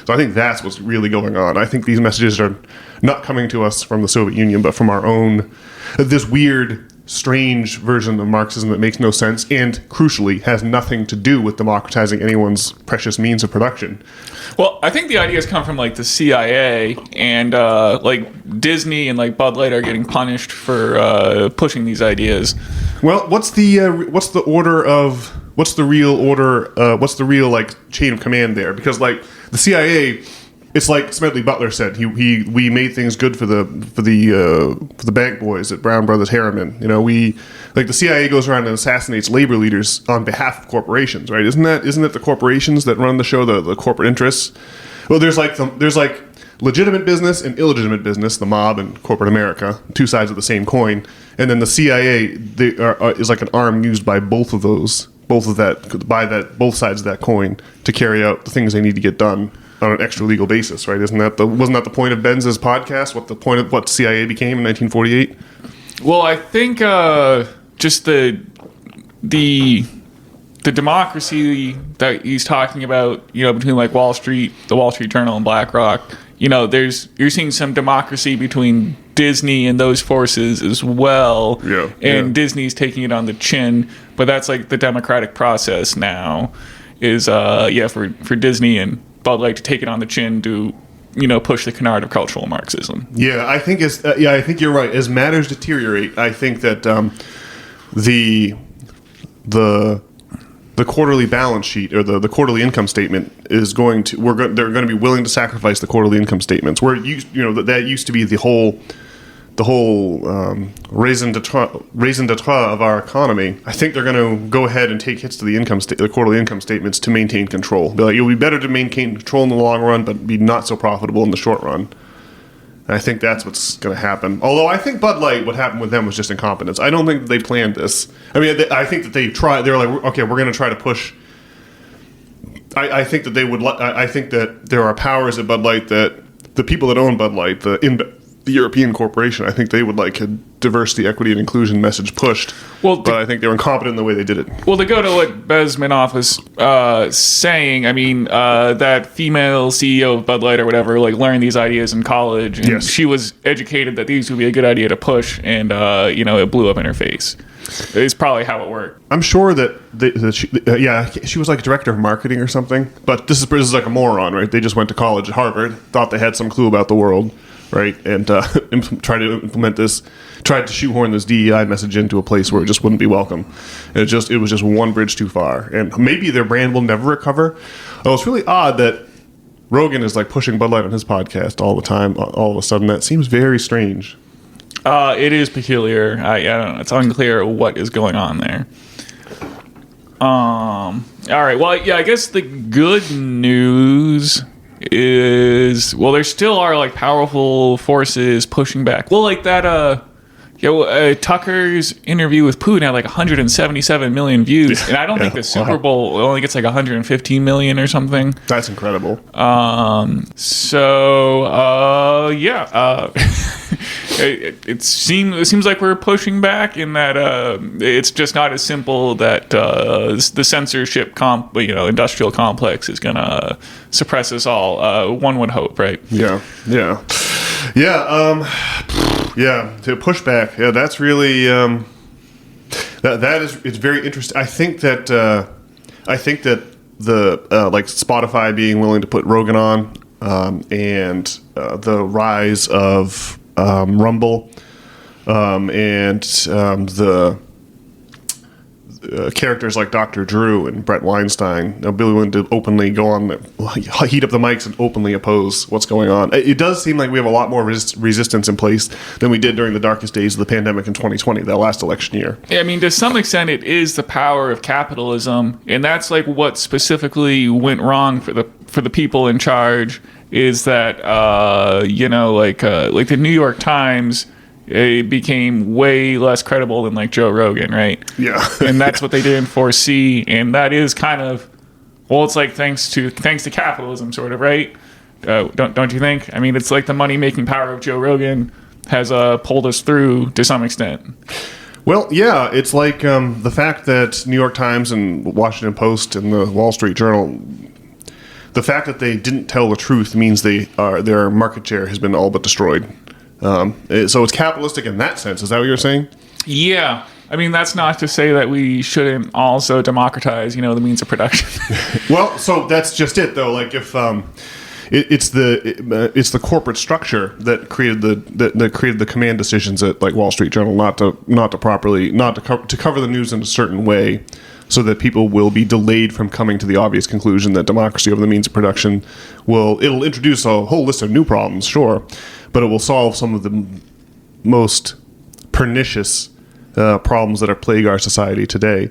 So I think that's what's really going on. I think these messages are not coming to us from the Soviet Union, but from our own, this weird, strange version of Marxism that makes no sense and, crucially, has nothing to do with democratizing anyone's precious means of production. Well, I think the ideas come from like the CIA and like Disney and like Bud Light are getting punished for pushing these ideas. Well, what's the real like chain of command there? Because like the CIA, it's like Smedley Butler said. We made things good for the bank boys at Brown Brothers Harriman. The CIA goes around and assassinates labor leaders on behalf of corporations, right? Isn't it the corporations that run the show, the corporate interests? Well, there's like legitimate business and illegitimate business, the mob and corporate America, two sides of the same coin. And then the CIA is like an arm used by both sides of that coin to carry out the things they need to get done on an extra legal basis, right? Wasn't that the point of Benz's podcast? What the point of what CIA became in 1948? Well, I think just the democracy that he's talking about, between like Wall Street, the Wall Street Journal, and BlackRock. You're seeing some democracy between Disney and those forces as well. Yeah. And Disney's taking it on the chin, but that's like the democratic process now is for Disney and Bud Light to take it on the chin to push the canard of cultural Marxism. Yeah, I think I think you're right. As matters deteriorate, I think that the quarterly balance sheet or the quarterly income statement is going to they're going to be willing to sacrifice the quarterly income statements where that used to be the whole raison d'etre of our economy. I think they're going to go ahead and take hits to the quarterly income statements to maintain control. Be like, it'll be better to maintain control in the long run, but be not so profitable in the short run. And I think that's what's going to happen. Although I think Bud Light, what happened with them was just incompetence. I don't think that they planned this. I mean, I think that they tried. They were like, okay, we're going to try to push. I think that they would. I think that there are powers at Bud Light that the people that own Bud Light, the the European corporation. I think they would like a diversity, equity, and inclusion message pushed. But I think they were incompetent in the way they did it. Well, to go to what Bezmenov was saying, I mean, that female CEO of Bud Light or whatever, like, learned these ideas in college, and she was educated that these would be a good idea to push, and it blew up in her face. It's probably how it worked. I'm sure that she was like director of marketing or something. But this is like a moron, right? They just went to college at Harvard, thought they had some clue about the world, right? And tried to implement this, tried to shoehorn this DEI message into a place where it just wouldn't be welcome. And it was just one bridge too far. And maybe their brand will never recover. Oh, it's really odd that Rogan is like pushing Bud Light on his podcast all the time. All of a sudden, that seems very strange. It is peculiar. I don't know. It's unclear what is going on there. All right. Well, yeah, I guess the good news is, well, there still are like powerful forces pushing back. Well, like that, Tucker's interview with Putin had like 177 million views, and I don't think the Super Bowl only gets like 115 million or something. That's incredible. It seems like we're pushing back in that it's just not as simple that the censorship industrial complex is gonna suppress us all. One would hope, right? Yeah. To push back. Yeah, that's really it's very interesting. I think that the like Spotify being willing to put Rogan on, and the rise of Rumble, and the characters like Dr. Drew and Brett Weinstein, Billy willing to openly go on, heat up the mics and openly oppose what's going on. It does seem like we have a lot more resistance in place than we did during the darkest days of the pandemic in 2020, that last election year. I mean, to some extent, it is the power of capitalism, and that's like what specifically went wrong for the people in charge. Is that like the New York Times, it became way less credible than like Joe Rogan, right? Yeah. And that's what they didn't foresee, and that is kind of, well, it's like thanks to capitalism, sort of, right? Don't you think? I mean, it's like the money making power of Joe Rogan has pulled us through to some extent. Well, yeah, it's like the fact that New York Times and Washington Post and the Wall Street Journal, the fact that they didn't tell the truth means their market share has been all but destroyed. So it's capitalistic in that sense. Is that what you're saying? Yeah. I mean, that's not to say that we shouldn't also democratize, the means of production. Well, so that's just it, though. Like if it's the corporate structure that created the command decisions at like Wall Street Journal not to cover the news in a certain way, so that people will be delayed from coming to the obvious conclusion that democracy over the means of production it'll introduce a whole list of new problems, sure, but it will solve some of the most pernicious problems that plague our society today.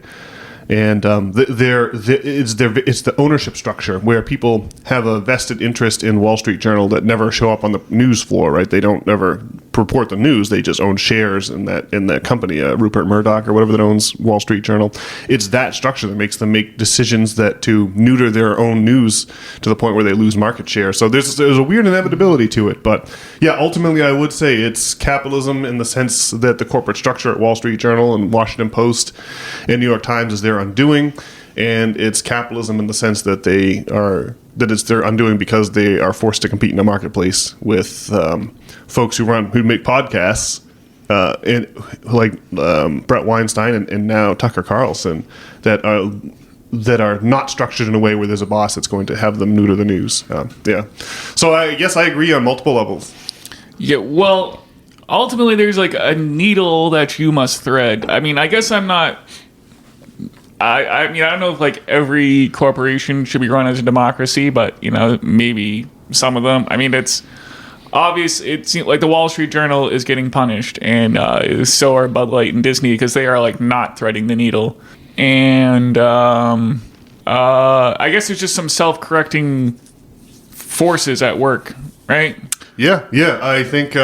And it's the ownership structure where people have a vested interest in Wall Street Journal that never show up on the news floor, right? They don't ever report the news. They just own shares in that company, Rupert Murdoch or whatever that owns Wall Street Journal. It's that structure that makes them make decisions that to neuter their own news to the point where they lose market share. So there's a weird inevitability to it. But yeah, ultimately I would say it's capitalism in the sense that the corporate structure at Wall Street Journal and Washington Post and New York Times is their undoing, and it's capitalism in the sense that it's their undoing because they are forced to compete in a marketplace with folks who make podcasts and like Brett Weinstein and now Tucker Carlson that are not structured in a way where there's a boss that's going to have them neuter the news. So I guess I agree on multiple levels. Yeah, well, ultimately there's like a needle that you must thread. I mean, I guess I'm not. I mean, I don't know if like every corporation should be run as a democracy, but maybe some of them. I mean, it's obvious. It seems like the Wall Street Journal is getting punished, and so are Bud Light and Disney because they are like not threading the needle. And I guess there's just some self-correcting forces at work, right? Yeah. I think.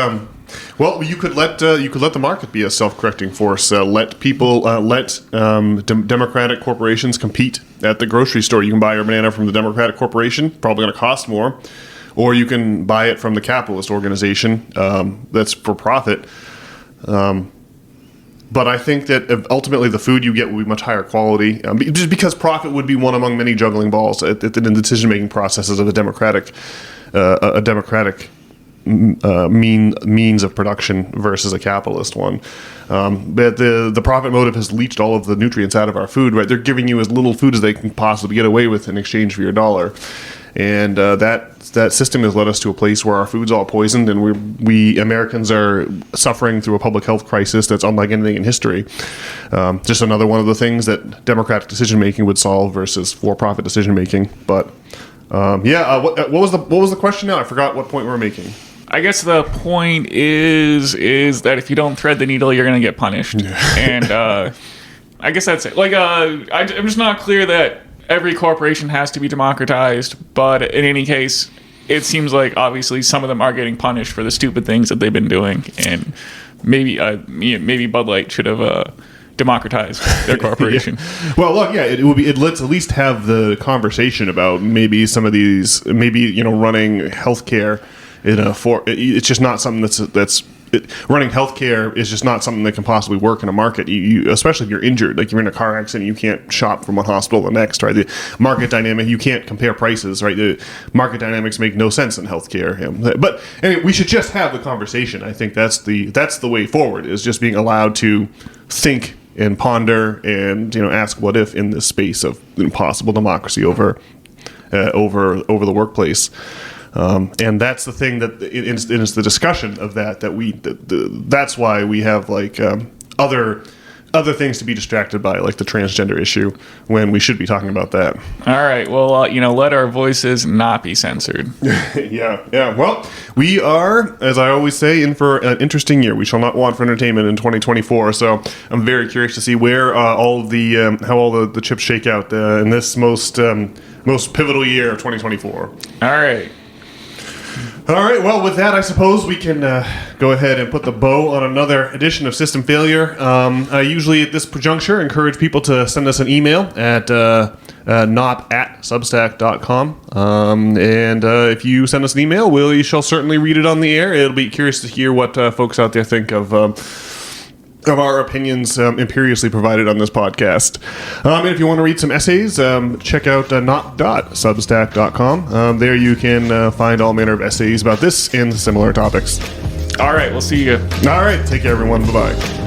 Well, you could let the market be a self-correcting force. Let democratic corporations compete at the grocery store. You can buy your banana from the Democratic corporation, probably going to cost more. or you can buy it from the capitalist organization that's for profit. But I think that ultimately the food you get will be much higher quality, just because profit would be one among many juggling balls in the decision-making processes of a democratic means of production versus a capitalist one. But the profit motive has leached all of the nutrients out of our food. Right, they're giving you as little food as they can possibly get away with in exchange for your dollar, and that system has led us to a place where our food's all poisoned, and we Americans are suffering through a public health crisis that's unlike anything in history. Just another one of the things that democratic decision making would solve versus for-profit decision making. But what was the question now? I forgot what point we were making. I guess the point is that if you don't thread the needle, you're going to get punished. And I guess that's it. Like, I'm just not clear that every corporation has to be democratized, but in any case, it seems like obviously some of them are getting punished for the stupid things that they've been doing, and maybe Bud Light should have democratized their corporation. Yeah. Well, look, let's at least have the conversation about maybe some of these, running healthcare it's just not something running healthcare is just not something that can possibly work in a market. You especially if you're injured, like you're in a car accident, you can't shop from one hospital to the next, right? The market dynamic, you can't compare prices, right? The market dynamics make no sense in healthcare. But anyway, we should just have the conversation. I think that's the way forward, is just being allowed to think and ponder and ask what if in this space of impossible democracy over the workplace. And that's the thing that it's the discussion of that's why we have other things to be distracted by, like the transgender issue, when we should be talking about that. All right. Well, let our voices not be censored. Yeah. Well, we are, as I always say, in for an interesting year. We shall not want for entertainment in 2024. So I'm very curious to see where how all the chips shake out in this most pivotal year of 2024. All right, well, with that, I suppose we can go ahead and put the bow on another edition of System Failure. I usually, at this juncture, encourage people to send us an email at not@substack.com. And if you send us an email, we shall certainly read it on the air. It'll be curious to hear what folks out there think of our opinions imperiously provided on this podcast. And if you want to read some essays, check out not.substack.com. There you can find all manner of essays about this and similar topics. All right, we'll see you. All right, take care, everyone. Bye-bye.